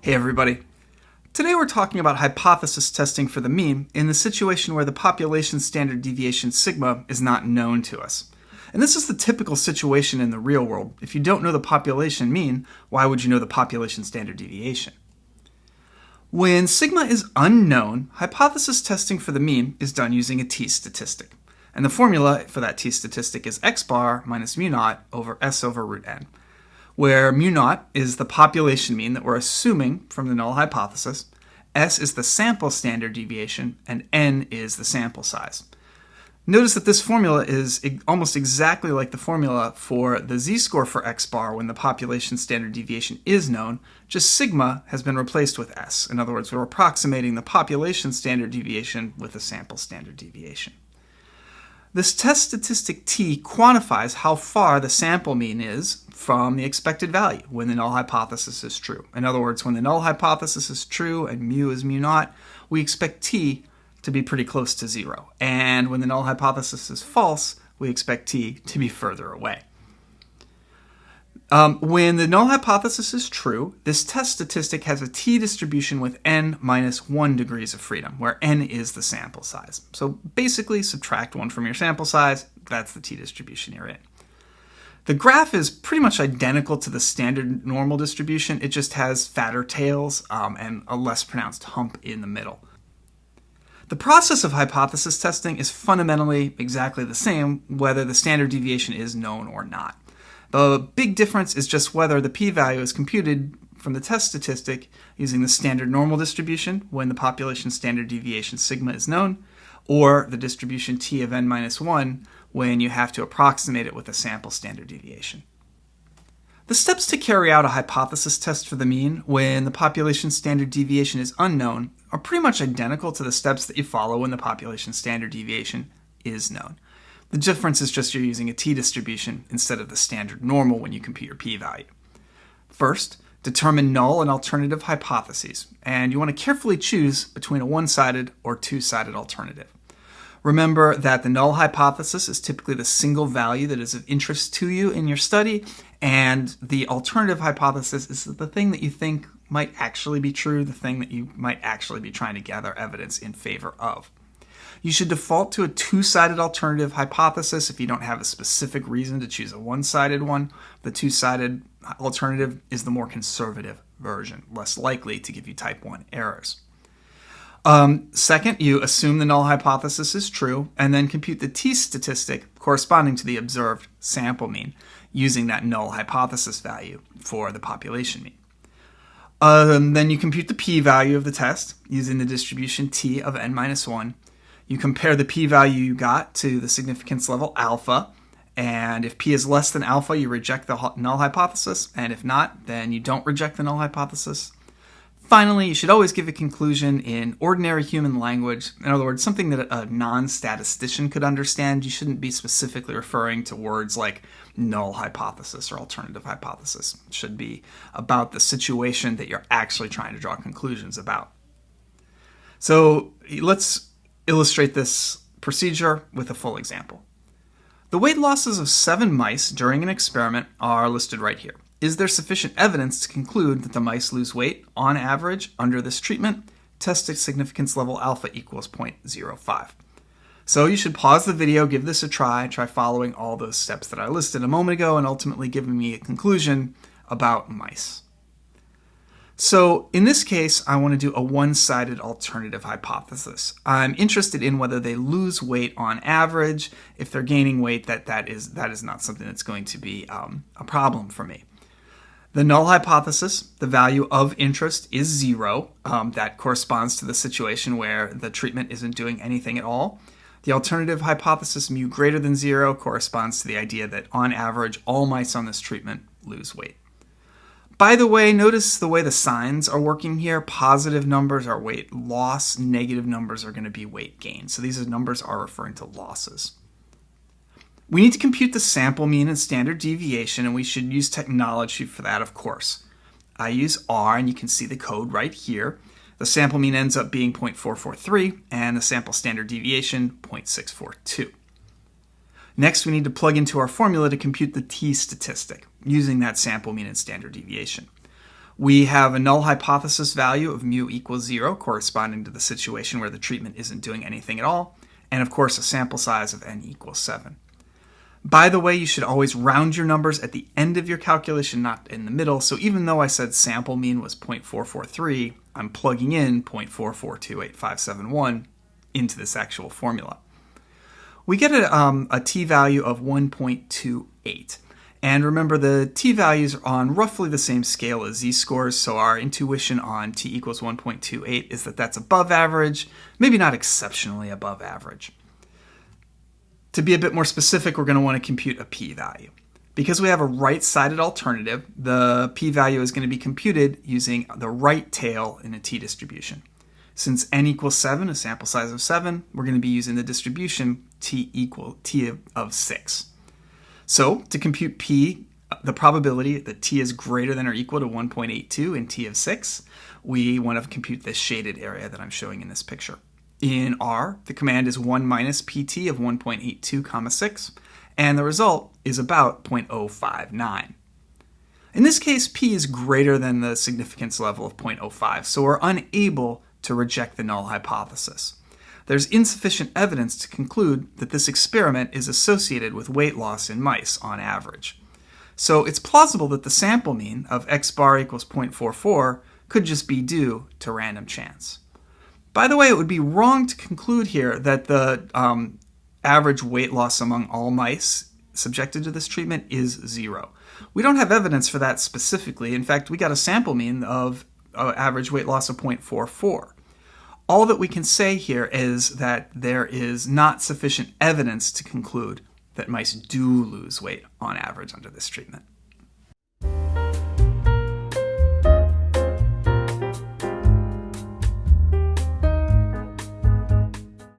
Hey everybody. Today we're talking about hypothesis testing for the mean in the situation where the population standard deviation sigma is not known to us. And this is the typical situation in the real world. If you don't know the population mean, why would you know the population standard deviation? When sigma is unknown, hypothesis testing for the mean is done using a t-statistic. And the formula for that t-statistic is x bar minus mu naught over s over root n, where mu naught is the population mean that we're assuming from the null hypothesis, s is the sample standard deviation, and n is the sample size. Notice that this formula is almost exactly like the formula for the z-score for x bar when the population standard deviation is known, just sigma has been replaced with s. In other words, we're approximating the population standard deviation with the sample standard deviation. This test statistic t quantifies how far the sample mean is from the expected value when the null hypothesis is true. In other words, when the null hypothesis is true and mu is mu naught, we expect t to be pretty close to 0. And when the null hypothesis is false, we expect t to be further away. When the null hypothesis is true, this test statistic has a t-distribution with n minus 1 degrees of freedom, where n is the sample size. So basically, subtract 1 from your sample size, that's the t-distribution you're in. The graph is pretty much identical to the standard normal distribution. It just has fatter tails and a less pronounced hump in the middle. The process of hypothesis testing is fundamentally exactly the same whether the standard deviation is known or not. The big difference is just whether the p-value is computed from the test statistic using the standard normal distribution when the population standard deviation sigma is known, or the distribution t of n minus 1 when you have to approximate it with a sample standard deviation. The steps to carry out a hypothesis test for the mean when the population standard deviation is unknown are pretty much identical to the steps that you follow when the population standard deviation is known. The difference is just you're using a t-distribution instead of the standard normal when you compute your p-value. First, determine null and alternative hypotheses, and you want to carefully choose between a one-sided or two-sided alternative. Remember that the null hypothesis is typically the single value that is of interest to you in your study, and the alternative hypothesis is the thing that you think might actually be true, the thing that you might actually be trying to gather evidence in favor of. You should default to a two-sided alternative hypothesis if you don't have a specific reason to choose a one-sided one. The two-sided alternative is the more conservative version, less likely to give you type 1 errors. Second, you assume the null hypothesis is true and then compute the t-statistic corresponding to the observed sample mean using that null hypothesis value for the population mean. Then you compute the p-value of the test using the distribution t of n minus 1. You compare the p-value you got to the significance level alpha, and if p is less than alpha, you reject the null hypothesis, and if not, then you don't reject the null hypothesis. Finally, you should always give a conclusion in ordinary human language. In other words, something that a non-statistician could understand. You shouldn't be specifically referring to words like null hypothesis or alternative hypothesis. It should be about the situation that you're actually trying to draw conclusions about. So let's illustrate this procedure with a full example. The weight losses of 7 mice during an experiment are listed right here. Is there sufficient evidence to conclude that the mice lose weight on average under this treatment? Test at significance level alpha equals 0.05. So you should pause the video, give this a try following all those steps that I listed a moment ago, and ultimately giving me a conclusion about mice. So in this case, I want to do a one-sided alternative hypothesis. I'm interested in whether they lose weight on average. If they're gaining weight, that is not something that's going to be a problem for me. The null hypothesis, the value of interest, is 0. That corresponds to the situation where the treatment isn't doing anything at all. The alternative hypothesis, mu greater than 0, corresponds to the idea that on average, all mice on this treatment lose weight. By the way, notice the way the signs are working here. Positive numbers are weight loss, negative numbers are going to be weight gain. So these numbers are referring to losses. We need to compute the sample mean and standard deviation, and we should use technology for that, of course. I use R, and you can see the code right here. The sample mean ends up being 0.443, and the sample standard deviation, 0.642. Next, we need to plug into our formula to compute the t-statistic using that sample mean and standard deviation. We have a null hypothesis value of mu equals 0, corresponding to the situation where the treatment isn't doing anything at all, and of course a sample size of n equals 7. By the way, you should always round your numbers at the end of your calculation, not in the middle, so even though I said sample mean was 0.443, I'm plugging in 0.4428571 into this actual formula. We get a t-value of 1.28. And remember, the t-values are on roughly the same scale as z-scores, so our intuition on t equals 1.28 is that that's above average, maybe not exceptionally above average. To be a bit more specific, we're going to want to compute a p-value. Because we have a right-sided alternative, the p-value is going to be computed using the right tail in a t-distribution. Since n equals 7, a sample size of 7, we're going to be using the distribution t of 6. So, to compute p, the probability that t is greater than or equal to 1.82 in t of 6, we want to compute this shaded area that I'm showing in this picture. In R, the command is 1 minus pt of 1.82, 6, and the result is about 0.059. In this case, p is greater than the significance level of 0.05, so we're unable to reject the null hypothesis. There's insufficient evidence to conclude that this experiment is associated with weight loss in mice on average. So it's plausible that the sample mean of x bar equals 0.44 could just be due to random chance. By the way, it would be wrong to conclude here that the average weight loss among all mice subjected to this treatment is 0. We don't have evidence for that specifically. In fact, we got a sample mean of average weight loss of 0.44. All that we can say here is that there is not sufficient evidence to conclude that mice do lose weight on average under this treatment.